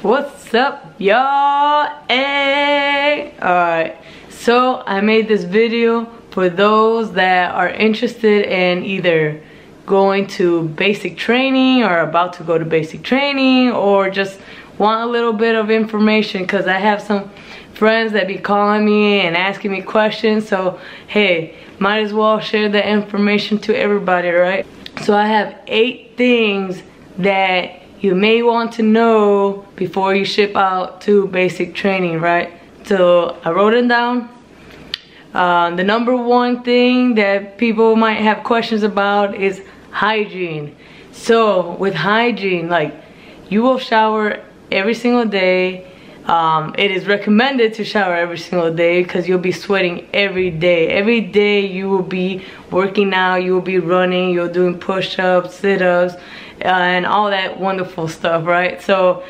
What's up, y'all? Hey! Alright, so I made this video for those that are interested in either going to basic training or about to go to basic training, or just want a little bit of information, because I have some friends that be calling me and asking me questions. So hey, might as well share the information to everybody, right? So I have 8 things that you may want to know before you ship out to basic training, right? So I wrote it down. The number 1 thing that people might have questions about is hygiene. So with hygiene, like, you will shower every single day. It is recommended to shower every single day because you'll be sweating every day. Every day you will be working out, you will be running, you're doing push-ups, sit-ups, and all that wonderful stuff, right? So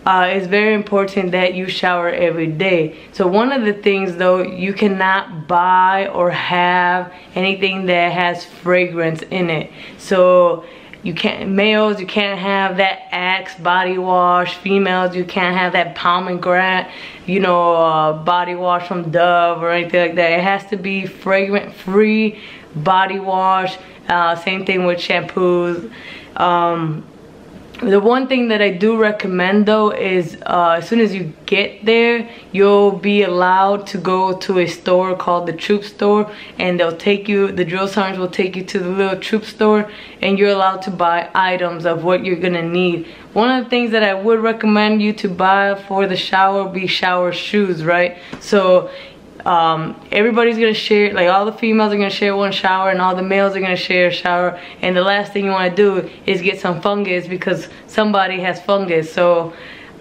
it's very important that you shower every day. So one of the things though, you cannot buy or have anything that has fragrance in it. So you can't, males, you can't have that Axe body wash. Females, you can't have that pomegranate, you know, body wash from Dove or anything like that. It has to be fragrant free body wash. Same thing with shampoos. The one thing that I do recommend though is as soon as you get there, you'll be allowed to go to a store called the Troop Store, and they'll take you, the drill sergeants will take you to the little Troop Store, and you're allowed to buy items of what you're gonna need. One of the things that I would recommend you to buy for the shower would be shower shoes, right? So everybody's gonna share, like all the females are gonna share one shower and all the males are gonna share a shower, and the last thing you want to do is get some fungus because somebody has fungus. So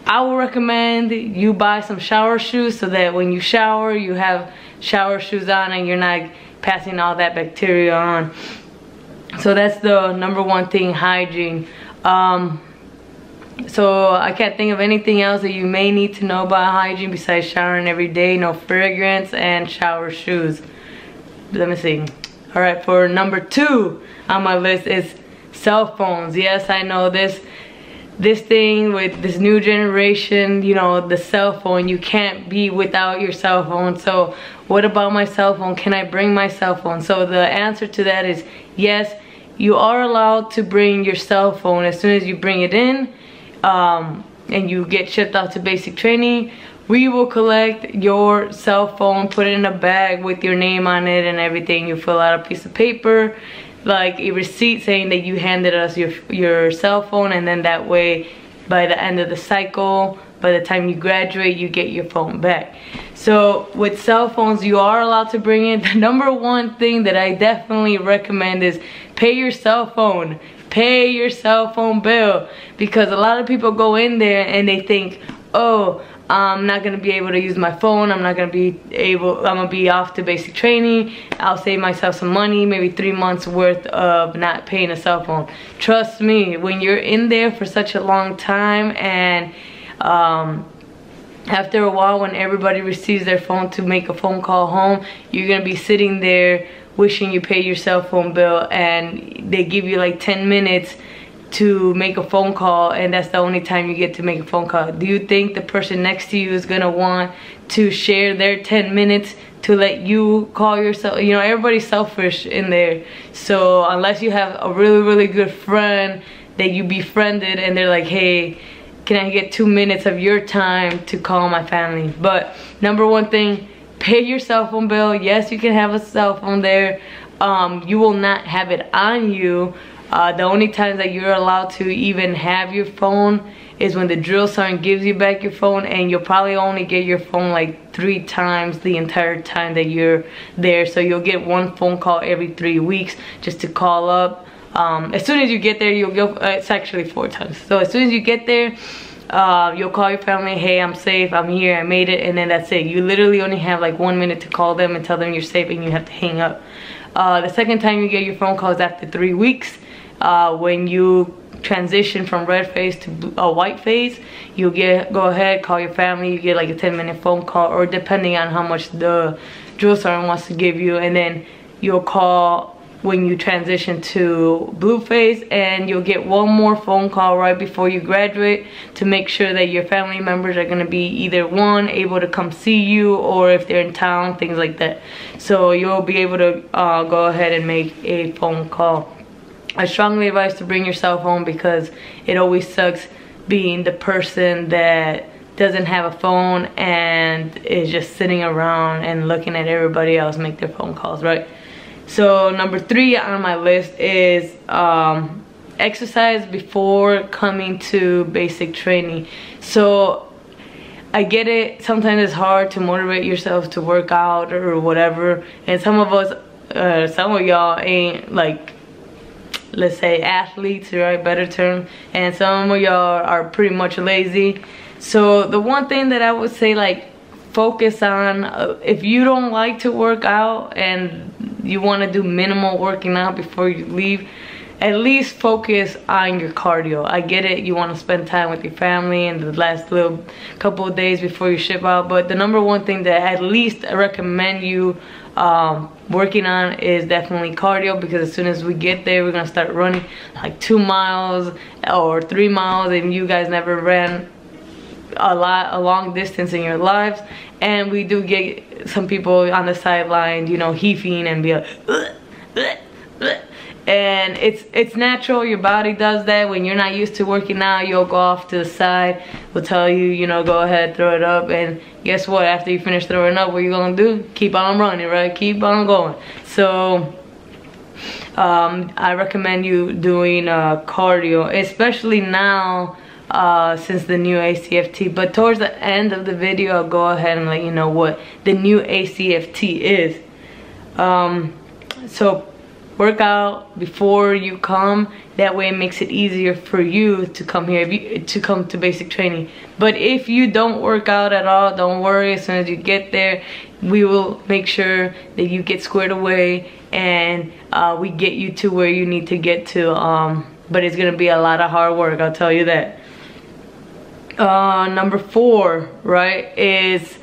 I would recommend you buy some shower shoes so that when you shower, you have shower shoes on and you're not passing all that bacteria on. So that's the number 1 thing, hygiene. So I can't think of anything else that you may need to know about hygiene besides showering every day, no fragrance, and shower shoes. Let me see. Alright, for number 2 on my list is cell phones. Yes, I know this thing with this new generation, you know, the cell phone, you can't be without your cell phone. So what about my cell phone? Can I bring my cell phone? So the answer to that is yes, you are allowed to bring your cell phone as soon as you bring it in. And you get shipped out to basic training. We will collect your cell phone, put it in a bag with your name on it and everything. You fill out a piece of paper, like a receipt saying that you handed us your cell phone, and then that way by the end of the cycle, by the time you graduate, you get your phone back. So with cell phones, you are allowed to bring it. The number 1 thing that I definitely recommend is pay your cell phone. Pay your cell phone bill, because a lot of people go in there and they think, oh, I'm not gonna be able to use my phone, I'm gonna be off to basic training, I'll save myself some money, maybe 3 months worth of not paying a cell phone. Trust me, when you're in there for such a long time, and after a while when everybody receives their phone to make a phone call home, you're gonna be sitting there wishing you paid your cell phone bill, and they give you like 10 minutes to make a phone call, and that's the only time you get to make a phone call. Do you think the person next to you is gonna want to share their 10 minutes to let you call yourself? You know, everybody's selfish in there. So unless you have a really good friend that you befriended and they're like, hey, can I get 2 minutes of your time to call my family? But number 1 thing, pay your cell phone bill. Yes, you can have a cell phone there. You will not have it on you. The only time that you're allowed to even have your phone is when the drill sergeant gives you back your phone, and you'll probably only get your phone like 3 times the entire time that you're there. So you'll get 1 phone call every 3 weeks just to call up. As soon as you get there, you'll go, it's actually 4 times. So as soon as you get there, you'll call your family, hey, I'm safe, I'm here, I made it, and then that's it. You literally only have like 1 minute to call them and tell them you're safe, and you have to hang up. The second time you get your phone call is after 3 weeks. When you transition from red phase to white phase, you'll go ahead, call your family, you get like a 10-minute phone call, or depending on how much the drill sergeant wants to give you, and then you'll call when you transition to Blueface, and you'll get one more phone call right before you graduate to make sure that your family members are going to be either one, able to come see you, or if they're in town, things like that. So you'll be able to go ahead and make a phone call. I strongly advise to bring your cell phone, because it always sucks being the person that doesn't have a phone and is just sitting around and looking at everybody else make their phone calls, right? So number 3 on my list is exercise before coming to basic training. So I get it, sometimes it's hard to motivate yourself to work out or whatever, and some of us, some of y'all ain't like, let's say, athletes, right, better term, and some of y'all are pretty much lazy. So the one thing that I would say, like, focus on, if you don't like to work out and you want to do minimal working out before you leave, at least focus on your cardio. I get it, you want to spend time with your family and the last little couple of days before you ship out, but the number one thing that at least I recommend you working on is definitely cardio, because as soon as we get there, we're gonna start running like 2 miles or 3 miles, and you guys never ran a long distance in your lives. And we do get some people on the sideline, you know, heaving and be like, and it's natural. Your body does that when you're not used to working out. You'll go off to the side, we'll tell you, you know, go ahead, throw it up, and guess what, after you finish throwing up, what you gonna do? Keep on running, right? Keep on going. So I recommend you doing cardio, especially now since the new ACFT. But towards the end of the video, I'll go ahead and let you know what the new ACFT is. So work out before you come, that way it makes it easier for you to come here, to come to basic training. But if you don't work out at all, don't worry, as soon as you get there, we will make sure that you get squared away, and we get you to where you need to get to, but it's gonna be a lot of hard work, I'll tell you that. Number 4, right, is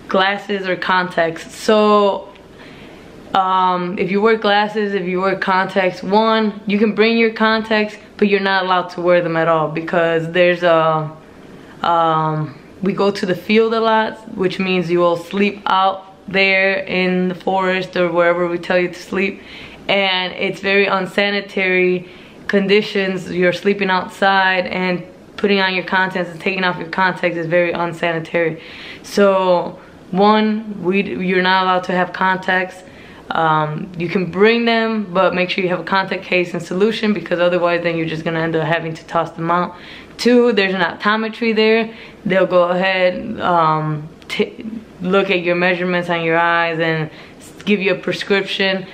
glasses or contacts. So if you wear glasses, if you wear contacts, one, you can bring your contacts, but you're not allowed to wear them at all, because there's we go to the field a lot, which means you will sleep out there in the forest or wherever we tell you to sleep, and it's very unsanitary conditions. You're sleeping outside, and putting on your contacts and taking off your contacts is very unsanitary. So one, you're not allowed to have contacts. You can bring them, but make sure you have a contact case and solution, because otherwise then you're just gonna end up having to toss them out. 2, there's an optometry there. They'll go ahead, look at your measurements on your eyes and give you a prescription,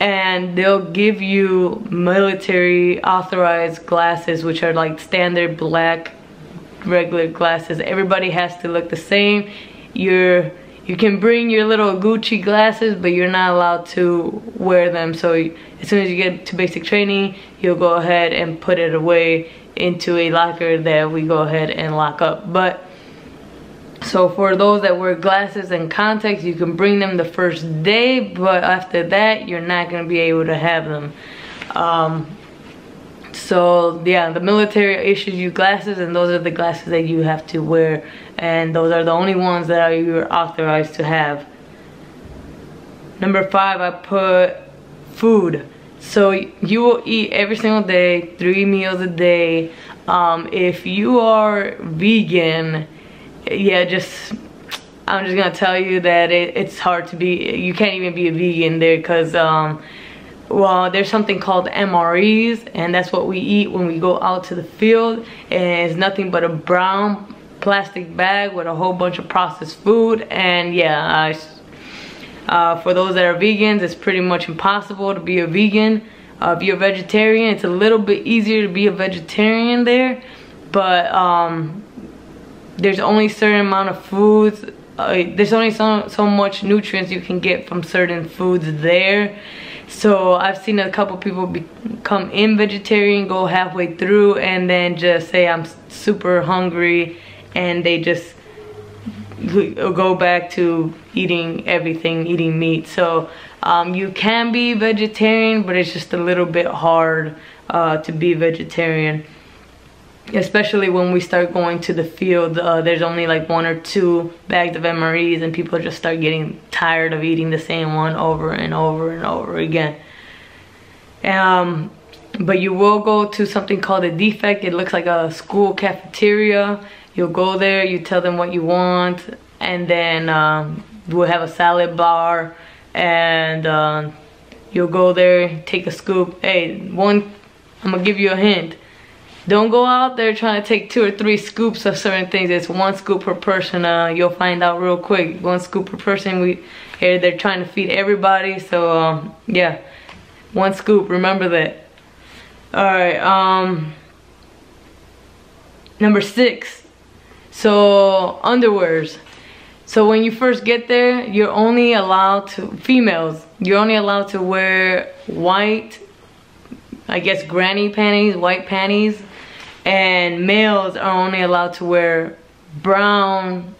and they'll give you military authorized glasses, which are like standard black regular glasses. Everybody has to look the same. You can bring your little Gucci glasses, but you're not allowed to wear them. So as soon as you get to basic training, you'll go ahead and put it away into a locker that we go ahead and lock up. But so for those that wear glasses and contacts, you can bring them the first day, but after that, you're not gonna be able to have them. So yeah, the military issues you glasses, and those are the glasses that you have to wear, and those are the only ones that you're authorized to have. Number 5, I put food. So you will eat every single day, 3 meals a day. If you are vegan, yeah, I'm just gonna tell you that it's hard to be, you can't even be a vegan there, because well, there's something called MREs, and that's what we eat when we go out to the field, and it's nothing but a brown plastic bag with a whole bunch of processed food. And yeah, for those that are vegans, it's pretty much impossible to be a vegan. If you're a vegetarian, it's a little bit easier to be a vegetarian there, but there's only a certain amount of foods, there's only so much nutrients you can get from certain foods there. So I've seen a couple people become vegetarian, go halfway through, and then just say I'm super hungry, and they just go back to eating everything, eating meat. So You can be vegetarian, but it's just a little bit hard to be vegetarian, especially when we start going to the field. There's only like 1 or 2 bags of MREs, and people just start getting tired of eating the same one over and over and over again. But you will go to something called a defect. It looks like a school cafeteria. You'll go there, you tell them what you want, and then we'll have a salad bar, and you'll go there, take a scoop. Hey, I'm gonna give you a hint. Don't go out there trying to take 2 or 3 scoops of certain things. It's 1 scoop per person. You'll find out real quick. 1 scoop per person. They're trying to feed everybody, so yeah, 1 scoop. Remember that. All right. Number 6. So underwears. So when you first get there, you're only allowed to, females, you're only allowed to wear white, I guess, granny panties, white panties, and males are only allowed to wear brown.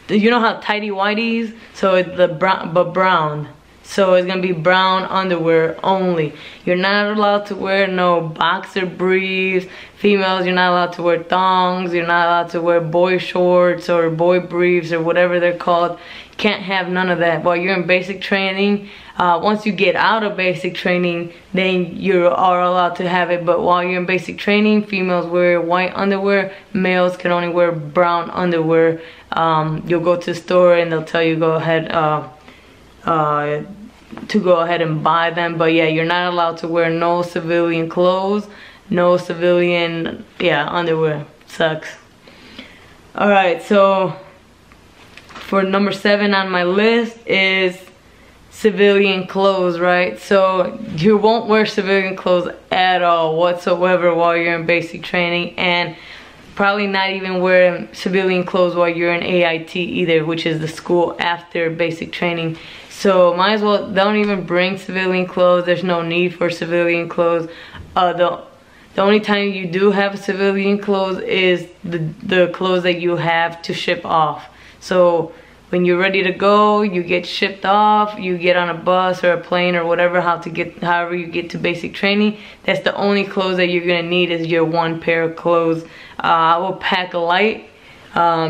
You know how tighty whities? So it's the brown, but brown. So it's gonna be brown underwear only. You're not allowed to wear no boxer briefs. Females, you're not allowed to wear thongs. You're not allowed to wear boy shorts or boy briefs or whatever they're called. You can't have none of that while you're in basic training. Once you get out of basic training, then you are allowed to have it. But while you're in basic training, females wear white underwear. Males can only wear brown underwear. You'll go to the store and they'll tell you go ahead to go ahead and buy them. But yeah, you're not allowed to wear no civilian clothes, no civilian underwear. Sucks. All right, so for number 7 on my list is civilian clothes, right? So you won't wear civilian clothes at all whatsoever while you're in basic training, and probably not even wear civilian clothes while you're in AIT either, which is the school after basic training. So might as well don't even bring civilian clothes. There's no need for civilian clothes. The only time you do have civilian clothes is the clothes that you have to ship off. So when you're ready to go, you get shipped off, you get on a bus or a plane or whatever, however you get to basic training. That's the only clothes that you're gonna need, is your 1 pair of clothes. I will pack light.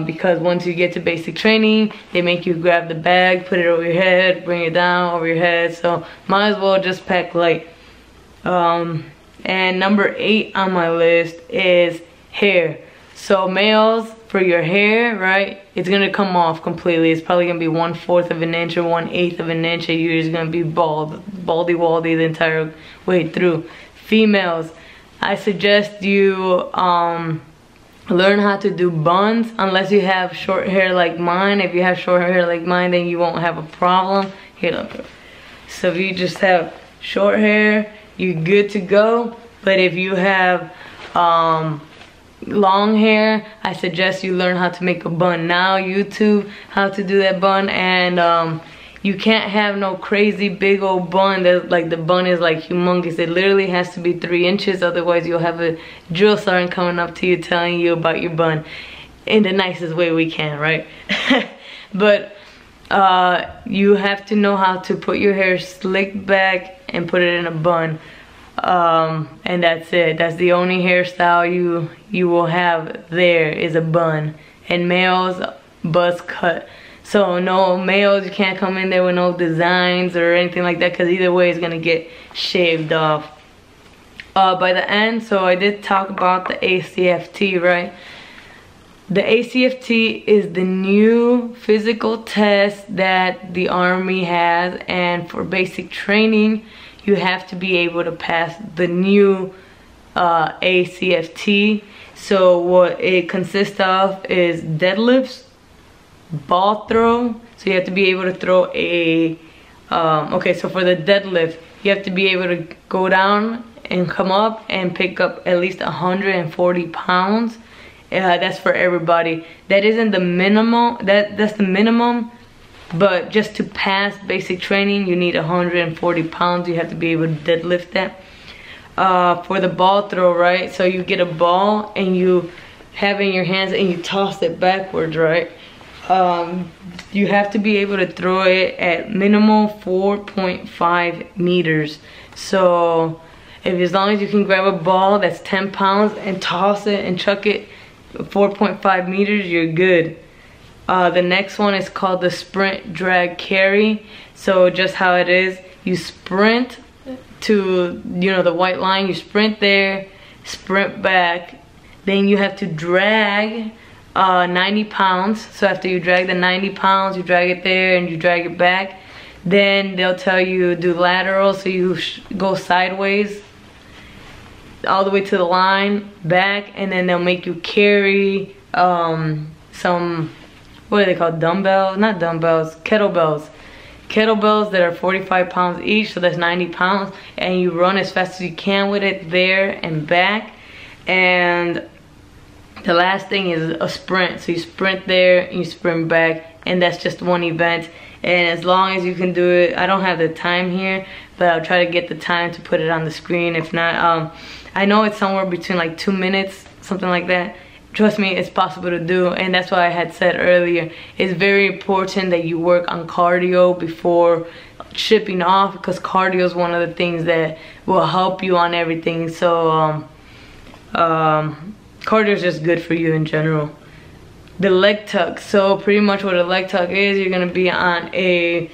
Because once you get to basic training, they make you grab the bag, put it over your head, bring it down over your head. So might as well just pack light. And number 8 on my list is hair. So males, for your hair, right, it's gonna come off completely. It's probably gonna be 1/4 of an inch or 1/8 of an inch, and you're just gonna be baldy-waldy the entire way through. Females, I suggest you learn how to do buns, unless you have short hair like mine. If you have short hair like mine, then you won't have a problem. Here, look. So if you just have short hair, you're good to go. But if you have long hair, I suggest you learn how to make a bun. Now YouTube how to do that bun, and you can't have no crazy big old bun that like the bun is like humongous. It literally has to be 3 inches, otherwise you'll have a drill sergeant coming up to you telling you about your bun in the nicest way we can, right? But you have to know how to put your hair slicked back and put it in a bun, and that's it. That's the only hairstyle you will have there, is a bun. And males, buzz cut. So no males, you can't come in there with no designs or anything like that, because either way it's gonna get shaved off by the end. So I did talk about the ACFT, right? The ACFT is the new physical test that the Army has, and for basic training you have to be able to pass the new ACFT. So what it consists of is deadlifts, ball throw. So you have to be able to throw a okay, so for the deadlift you have to be able to go down and come up and pick up at least 140 pounds. That's for everybody. That isn't the minimum, that's the minimum, but just to pass basic training you need 140 pounds. You have to be able to deadlift that. For the ball throw, right, so you get a ball and you have it in your hands and you toss it backwards, right? You have to be able to throw it at minimal 4.5 meters. So as long as you can grab a ball that's 10 pounds and toss it and chuck it 4.5 meters, you're good. The next one is called the sprint, drag, carry. So just how it is, you sprint to, you know, the white line, you sprint there, sprint back, then you have to drag 90 pounds. So after you drag the 90 pounds, you drag it there and you drag it back. Then they'll tell you do lateral, so you go sideways all the way to the line, back, and then they'll make you carry some, what are they called, dumbbells? Not dumbbells, kettlebells. Kettlebells that are 45 pounds each, so that's 90 pounds, and you run as fast as you can with it there and back. And the last thing is a sprint, so you sprint there and you sprint back, and that's just one event. And as long as you can do it, I don't have the time here, but I'll try to get the time to put it on the screen. If not, I know it's somewhere between like 2 minutes, something like that. Trust me, it's possible to do, and that's why I had said earlier, it's very important that you work on cardio before shipping off, because cardio is one of the things that will help you on everything. So cardio is just good for you in general. The leg tuck, so pretty much what a leg tuck is, you're gonna be on a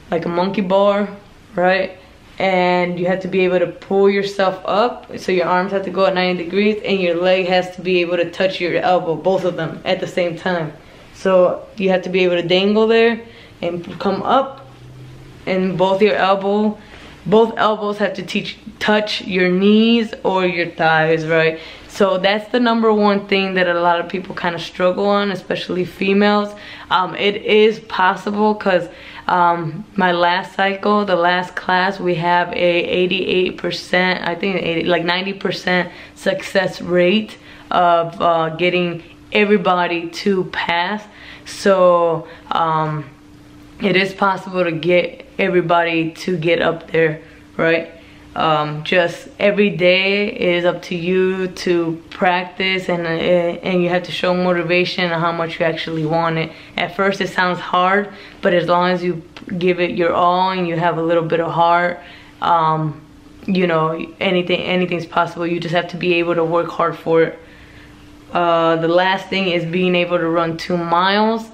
like a monkey bar, right? And you have to be able to pull yourself up, so your arms have to go at 90 degrees and your leg has to be able to touch your elbow, both of them at the same time. So you have to be able to dangle there and come up, and both elbows have to touch your knees or your thighs, right? So that's the #1 thing that a lot of people kind of struggle on, especially females. It is possible, because my last cycle, the last class, we have a 88%, I think 80, like 90% success rate of getting everybody to pass. So it is possible to get everybody to get up there, right? Just every day it is up to you to practice, and you have to show motivation and how much you actually want it. At first it sounds hard, but as long as you give it your all and you have a little bit of heart, you know, anything's possible. You just have to be able to work hard for it. The last thing is being able to run 2 miles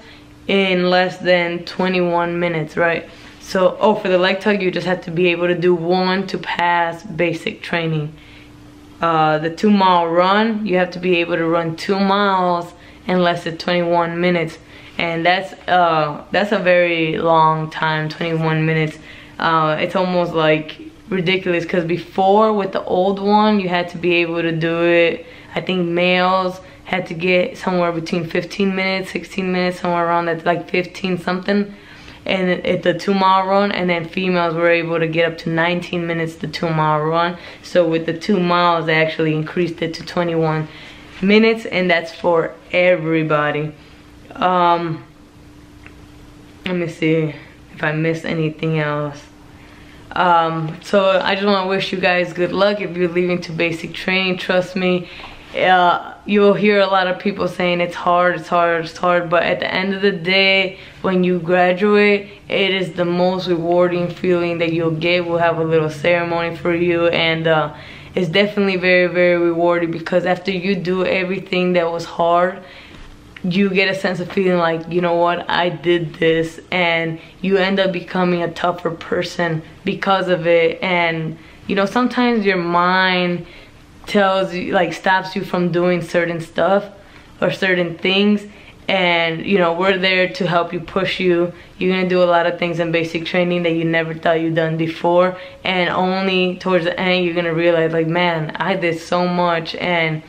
in less than 21 minutes, right? So, for the leg tuck, you just have to be able to do 1 to pass basic training. The 2 mile run, you have to be able to run 2 miles in less than 21 minutes. And that's a very long time, 21 minutes. It's almost like ridiculous, because before with the old one, you had to be able to do it, I think males had to get somewhere between 15 minutes, 16 minutes, somewhere around that, like 15 something. And it's a 2 mile run, and then females were able to get up to 19 minutes the 2 mile run. So with the 2 miles, they actually increased it to 21 minutes, and that's for everybody. Let me see if I missed anything else. So I just want to wish you guys good luck if you're leaving to basic training. Trust me, you'll hear a lot of people saying it's hard, but at the end of the day, when you graduate, it is the most rewarding feeling that you'll get. We'll have a little ceremony for you, and it's definitely very, very rewarding, because after you do everything that was hard, you get a sense of feeling like, you know what, I did this, and you end up becoming a tougher person because of it. And you know, sometimes your mind tells you, like, stops you from doing certain stuff or certain things, and you know, we're there to help you, push you. You're gonna do a lot of things in basic training that you never thought you'd done before, and only towards the end you're gonna realize, like, man, I did so much. And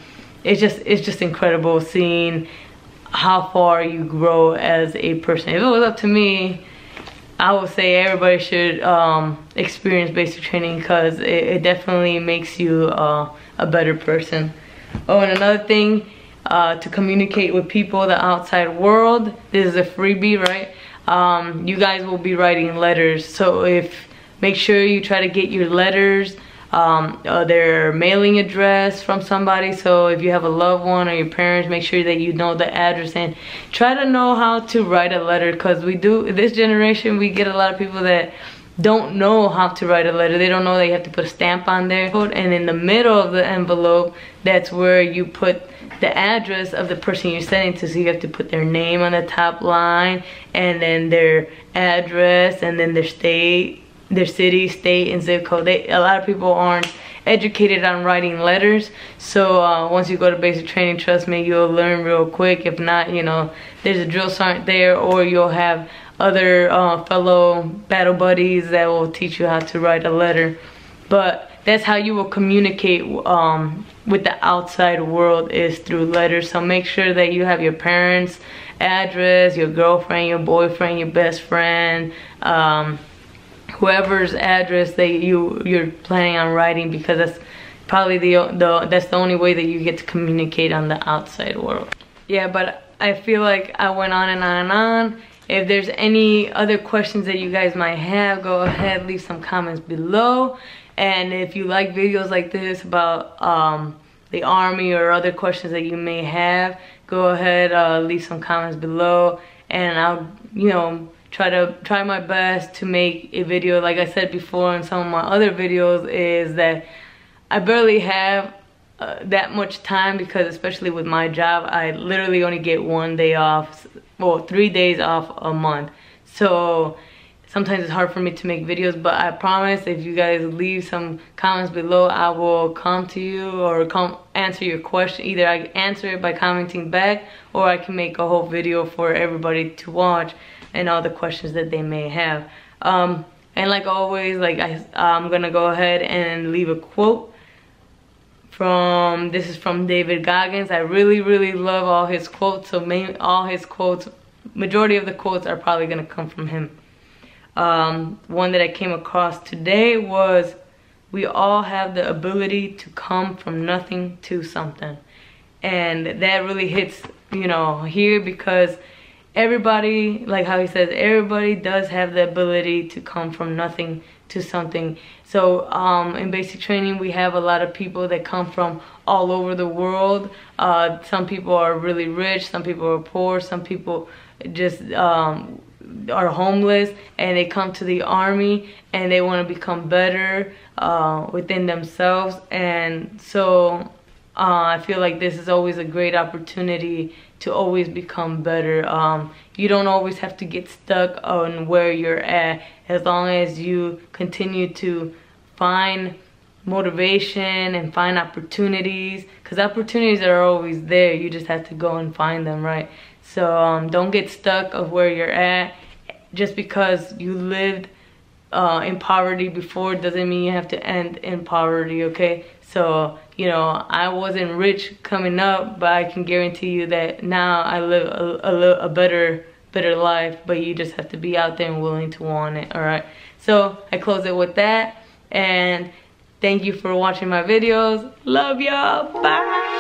it's just incredible seeing how far you grow as a person. If it was up to me, I would say everybody should experience basic training, because it definitely makes you a better person. Oh, and another thing, to communicate with people, the outside world, this is a freebie, right? You guys will be writing letters, so make sure you try to get your letters their mailing address from somebody. So if you have a loved one or your parents, make sure that you know the address and try to know how to write a letter, because this generation, we get a lot of people that don't know how to write a letter. They don't know they have to put a stamp on there, and in the middle of the envelope, that's where you put the address of the person you're sending to. So you have to put their name on the top line, and then their address, and then their state, their city, state, and zip code. A lot of people aren't educated on writing letters, so once you go to basic training, trust me, you'll learn real quick. If not, you know, there's a drill sergeant there, or you'll have other fellow battle buddies that will teach you how to write a letter. But that's how you will communicate with the outside world, is through letters. So make sure that you have your parents' address, your girlfriend, your boyfriend, your best friend, whoever's address that you're planning on writing, because that's probably that's the only way that you get to communicate on the outside world. Yeah, but I feel like I went on and on and on. If there's any other questions that you guys might have, go ahead, leave some comments below. And if you like videos like this about the Army or other questions that you may have, go ahead, leave some comments below, and I'll, you know, try my best to make a video. Like I said before in some of my other videos, is that I barely have that much time, because especially with my job, I literally only get 1 day off, well, 3 days off a month. So sometimes it's hard for me to make videos, but I promise if you guys leave some comments below, I will come to you or come answer your question. Either I answer it by commenting back, or I can make a whole video for everybody to watch and all the questions that they may have. And like always, like I'm gonna go ahead and leave a quote this is from David Goggins. I really love all his quotes, so all his quotes, majority of the quotes are probably gonna come from him. One that I came across today was, we all have the ability to come from nothing to something. And that really hits, you know, here, because everybody, like how he says, everybody does have the ability to come from nothing to something. So in basic training, we have a lot of people that come from all over the world. Some people are really rich, some people are poor, some people just are homeless, and they come to the Army and they want to become better within themselves. And so I feel like this is always a great opportunity to always become better. You don't always have to get stuck on where you're at, as long as you continue to find motivation and find opportunities, because opportunities are always there. You just have to go and find them, right? So don't get stuck of where you're at. Just because you lived in poverty before doesn't mean you have to end in poverty, okay? So, you know, I wasn't rich coming up, but I can guarantee you that now I live a better life, but you just have to be out there and willing to want it, all right? So I close it with that, and thank you for watching my videos. Love y'all, bye.